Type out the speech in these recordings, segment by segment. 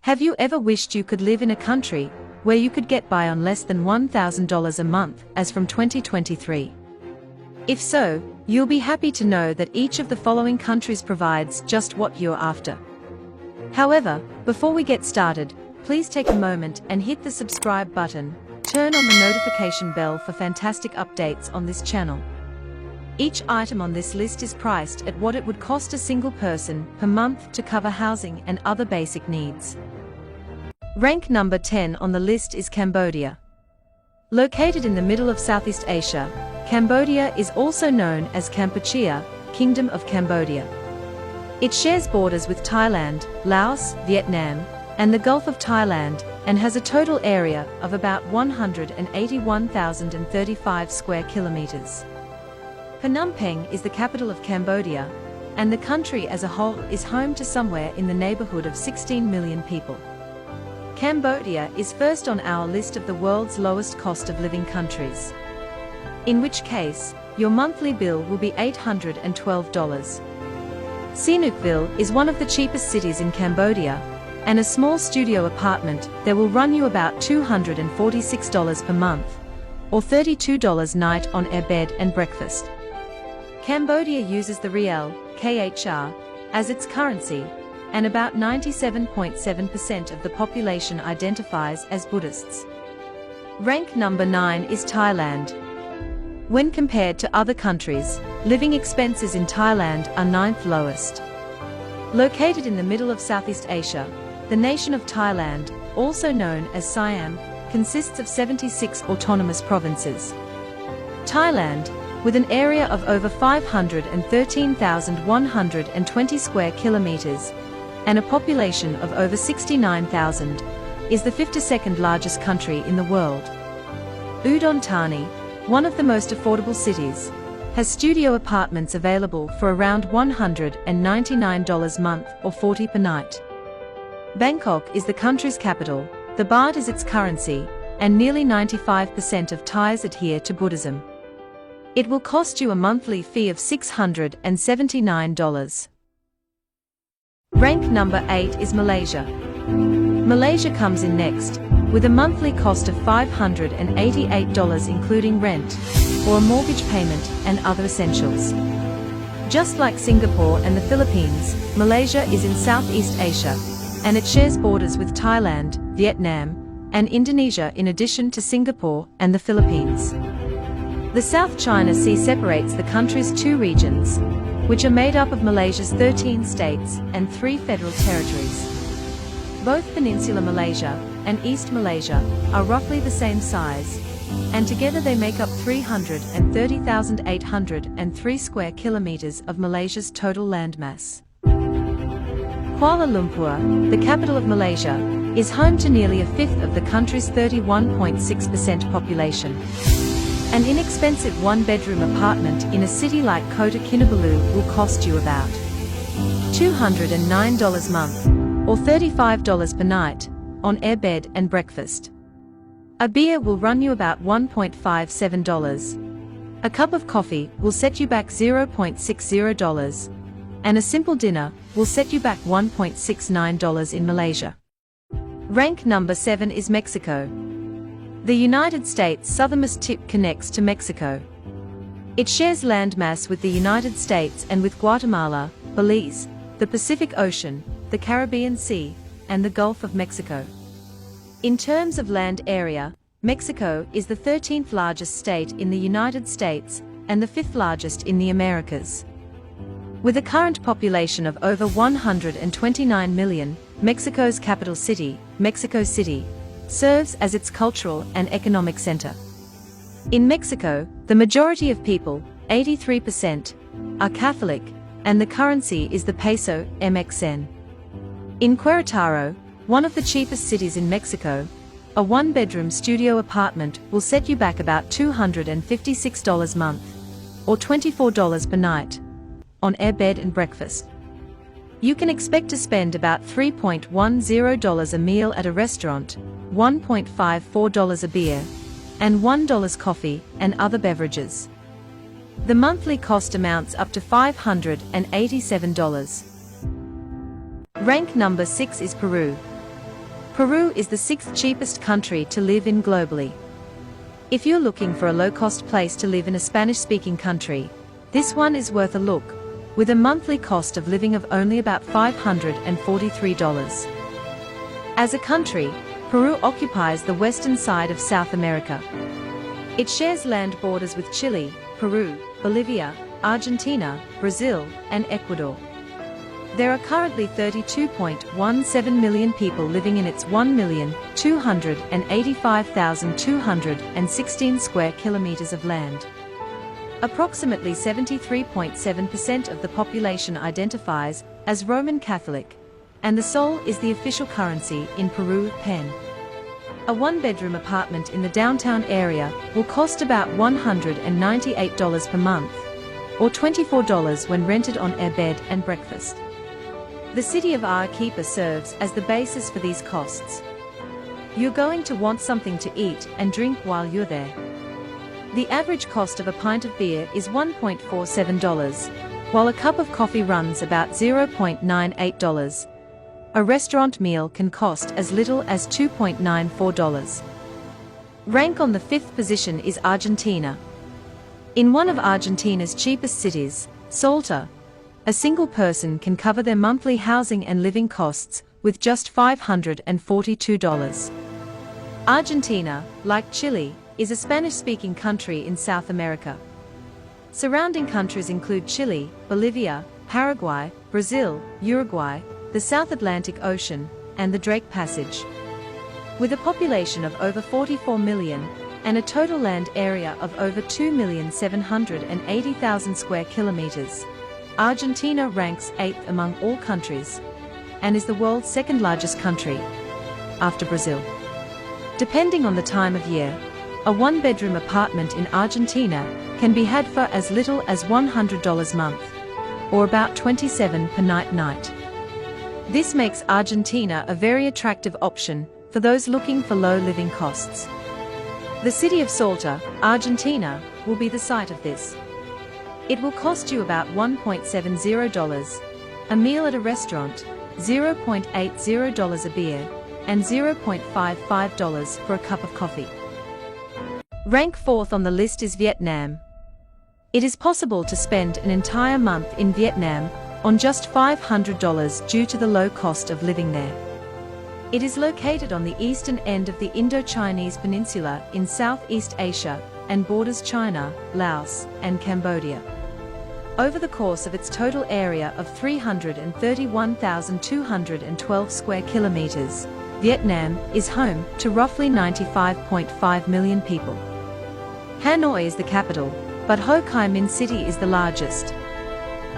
Have you ever wished you could live in a country where you could get by on less than $1,000 a month, as from 2023? If so, you'll be happy to know that each of the following countries provides just what you're after. However, before we get started, please take a moment and hit the subscribe button, turn on the notification bell for fantastic updates on this channel. Each item on this list is priced at what it would cost a single person per month to cover housing and other basic needs. Rank number 10 on the list is Cambodia. Located in the middle of Southeast Asia, Cambodia is also known as Kampuchea, Kingdom of Cambodia. It shares borders with Thailand, Laos, Vietnam, and the Gulf of Thailand, and has a total area of about 181,035 square kilometers. Phnom Penh is the capital of Cambodia, and the country as a whole is home to somewhere in the neighborhood of 16 million people. Cambodia is first on our list of the world's lowest cost of living countries. In which case, your monthly bill will be $812. Sihanoukville is one of the cheapest cities in Cambodia, and a small studio apartment there will run you about $246 per month, or $32 night on air bed and breakfast. Cambodia uses the riel, KHR, as its currency, and about 97.7% of the population identifies as Buddhists. Rank number 9 is Thailand. When compared to other countries, living expenses in Thailand are 9th lowest. Located in the middle of Southeast Asia, the nation of Thailand, also known as Siam, consists of 76 autonomous provinces. Thailand, with an area of over 513,120 square kilometers, and a population of over 69,000, is the 52nd largest country in the world. Udon Thani, one of the most affordable cities, has studio apartments available for around $199 a month or $40 per night. Bangkok is the country's capital, the baht is its currency, and nearly 95% of Thais adhere to Buddhism. It will cost you a monthly fee of $679. Rank number 8 is Malaysia. Malaysia comes in next, with a monthly cost of $588 including rent, or a mortgage payment and other essentials. Just like Singapore and the Philippines, Malaysia is in Southeast Asia, and it shares borders with Thailand, Vietnam, and Indonesia in addition to Singapore and the Philippines. The South China Sea separates the country's two regions, which are made up of Malaysia's 13 states and 3 federal territories. Both Peninsular Malaysia and East Malaysia are roughly the same size, and together they make up 330,803 square kilometers of Malaysia's total landmass. Kuala Lumpur, the capital of Malaysia, is home to nearly a fifth of the country's 31.6% population. An inexpensive one-bedroom apartment in a city like Kota Kinabalu will cost you about $209 a month, or $35 per night, on air bed and breakfast. A beer will run you about $1.57. A cup of coffee will set you back $0.60, and a simple dinner will set you back $1.69 in Malaysia. Rank number 7 is Mexico. The United States' southernmost tip connects to Mexico. It shares landmass with the United States and with Guatemala, Belize, the Pacific Ocean, the Caribbean Sea, and the Gulf of Mexico. In terms of land area, Mexico is the 13th largest state in the United States and the 5th largest in the Americas. With a current population of over 129 million, Mexico's capital city, Mexico City, serves as its cultural and economic center. In Mexico, the majority of people, 83%, are Catholic, and the currency is the peso, MXN. In Querétaro, one of the cheapest cities in Mexico, a one-bedroom studio apartment will set you back about $256 a month, or $24 per night, on air bed and breakfast. You can expect to spend about $3.10 a meal at a restaurant, $1.54 a beer, and $1 coffee and other beverages. The monthly cost amounts up to $587. Rank number 6 is Peru. Peru is the 6th cheapest country to live in globally. If you're looking for a low-cost place to live in a Spanish-speaking country, this one is worth a look, with a monthly cost of living of only about $543. As a country, Peru occupies the western side of South America. It shares land borders with Chile, Peru, Bolivia, Argentina, Brazil, and Ecuador. There are currently 32.17 million people living in its 1,285,216 square kilometers of land. Approximately 73.7% of the population identifies as Roman Catholic, and the sol is the official currency in Peru, pen. A one-bedroom apartment in the downtown area will cost about $198 per month, or $24 when rented on air bed and breakfast. The city of Arequipa serves as the basis for these costs. You're going to want something to eat and drink while you're there. The average cost of a pint of beer is $1.47, while a cup of coffee runs about $0.98. A restaurant meal can cost as little as $2.94. Rank on the 5th position is Argentina. In one of Argentina's cheapest cities, Salta, a single person can cover their monthly housing and living costs with just $542. Argentina, like Chile, is a Spanish-speaking country in South America. Surrounding countries include Chile, Bolivia, Paraguay, Brazil, Uruguay, the South Atlantic Ocean, and the Drake Passage. With a population of over 44 million and a total land area of over 2,780,000 square kilometers, Argentina ranks 8th among all countries, and is the world's second largest country, after Brazil. Depending on the time of year, a one-bedroom apartment in Argentina can be had for as little as $100 a month, or about $27 per night. This makes Argentina a very attractive option for those looking for low living costs. The city of Salta, Argentina, will be the site of this. It will cost you about $1.70, a meal at a restaurant, $0.80 a beer, and $0.55 for a cup of coffee. Rank 4th on the list is Vietnam. It is possible to spend an entire month in Vietnam on just $500 due to the low cost of living there. It is located on the eastern end of the Indo-Chinese Peninsula in Southeast Asia and borders China, Laos, and Cambodia. Over the course of its total area of 331,212 square kilometers, Vietnam is home to roughly 95.5 million people. Hanoi is the capital, but Ho Chi Minh City is the largest.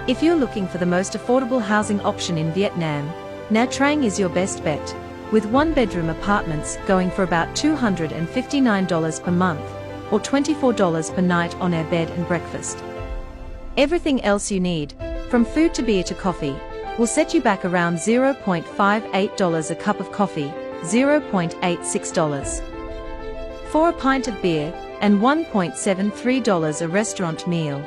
If you're looking for the most affordable housing option in Vietnam, Nha Trang is your best bet, with one-bedroom apartments going for about $259 per month, or $24 per night on air bed and breakfast. Everything else you need, from food to beer to coffee, will set you back around $0.58 a cup of coffee, $0.86 for a pint of beer, and $1.73 a restaurant meal.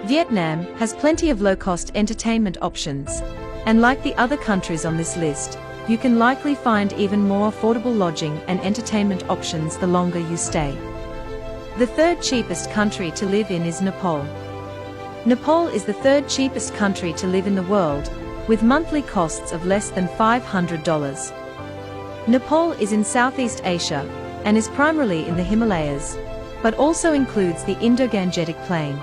Vietnam has plenty of low-cost entertainment options, and like the other countries on this list, you can likely find even more affordable lodging and entertainment options the longer you stay. The 3rd cheapest country to live in is Nepal. Nepal is the 3rd cheapest country to live in the world, with monthly costs of less than $500. Nepal is in Southeast Asia, and is primarily in the Himalayas, but also includes the Indo-Gangetic Plain.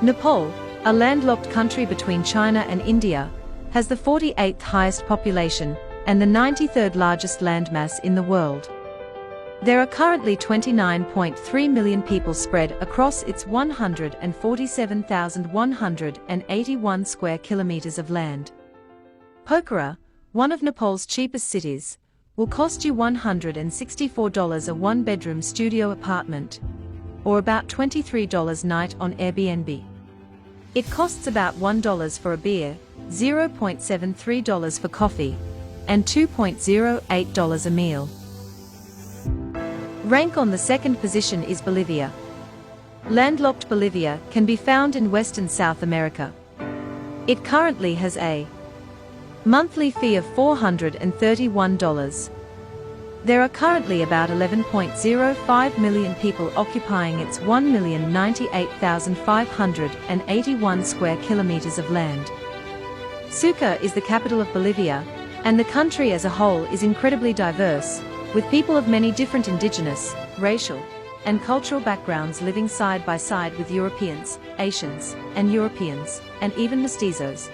Nepal, a landlocked country between China and India, has the 48th highest population and the 93rd largest landmass in the world. There are currently 29.3 million people spread across its 147,181 square kilometers of land. Pokhara, one of Nepal's cheapest cities, will cost you $164 a one-bedroom studio apartment, or about $23 a night on Airbnb. It costs about $1 for a beer, $0.73 for coffee, and $2.08 a meal. Rank on the 2nd position is Bolivia. Landlocked Bolivia can be found in western South America. It currently has a Monthly fee of $431. There are currently about 11.05 million people occupying its 1,098,581 square kilometers of land. Sucre is the capital of Bolivia, and the country as a whole is incredibly diverse, with people of many different indigenous, racial, and cultural backgrounds living side by side with Europeans, Asians, and Europeans, and even mestizos.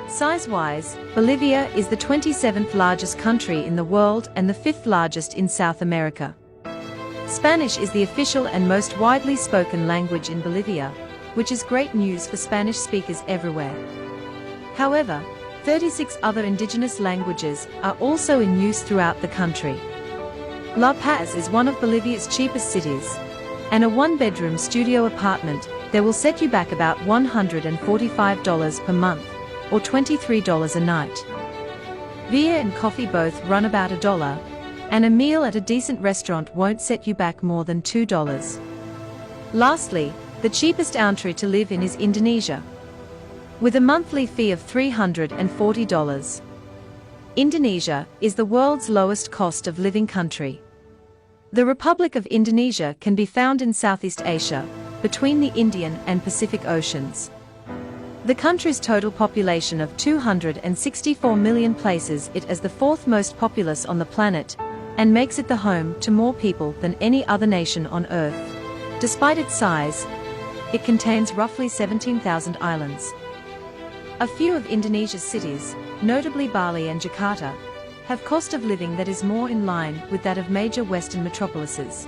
Size-wise, Bolivia is the 27th largest country in the world and the 5th largest in South America. Spanish is the official and most widely spoken language in Bolivia, which is great news for Spanish speakers everywhere. However, 36 other indigenous languages are also in use throughout the country. La Paz is one of Bolivia's cheapest cities, and a one-bedroom studio apartment there will set you back about $145 per month, or $23 a night. Beer and coffee both run about $1, and a meal at a decent restaurant won't set you back more than $2. Lastly, the cheapest country to live in is Indonesia, with a monthly fee of $340. Indonesia is the world's lowest cost of living country. The Republic of Indonesia can be found in Southeast Asia, between the Indian and Pacific Oceans. The country's total population of 264 million places it as the fourth most populous on the planet, and makes it the home to more people than any other nation on Earth. Despite its size, it contains roughly 17,000 islands. A few of Indonesia's cities, notably Bali and Jakarta, have cost of living that is more in line with that of major Western metropolises.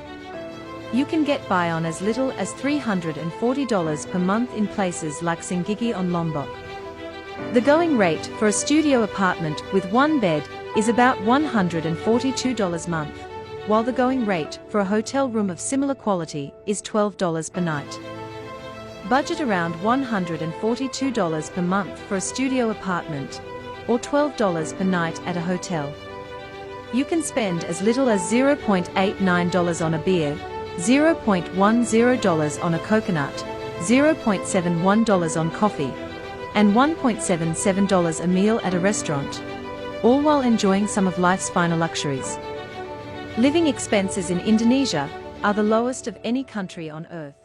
You can get by on as little as $340 per month in places like Senggigi on Lombok. The going rate for a studio apartment with one bed is about $142 a month, while the going rate for a hotel room of similar quality is $12 per night. Budget around $142 per month for a studio apartment, or $12 per night at a hotel. You can spend as little as $0.89 on a beer, $0.10 on a coconut, $0.71 on coffee, and $1.77 a meal at a restaurant, all while enjoying some of life's finer luxuries. Living expenses in Indonesia are the lowest of any country on Earth.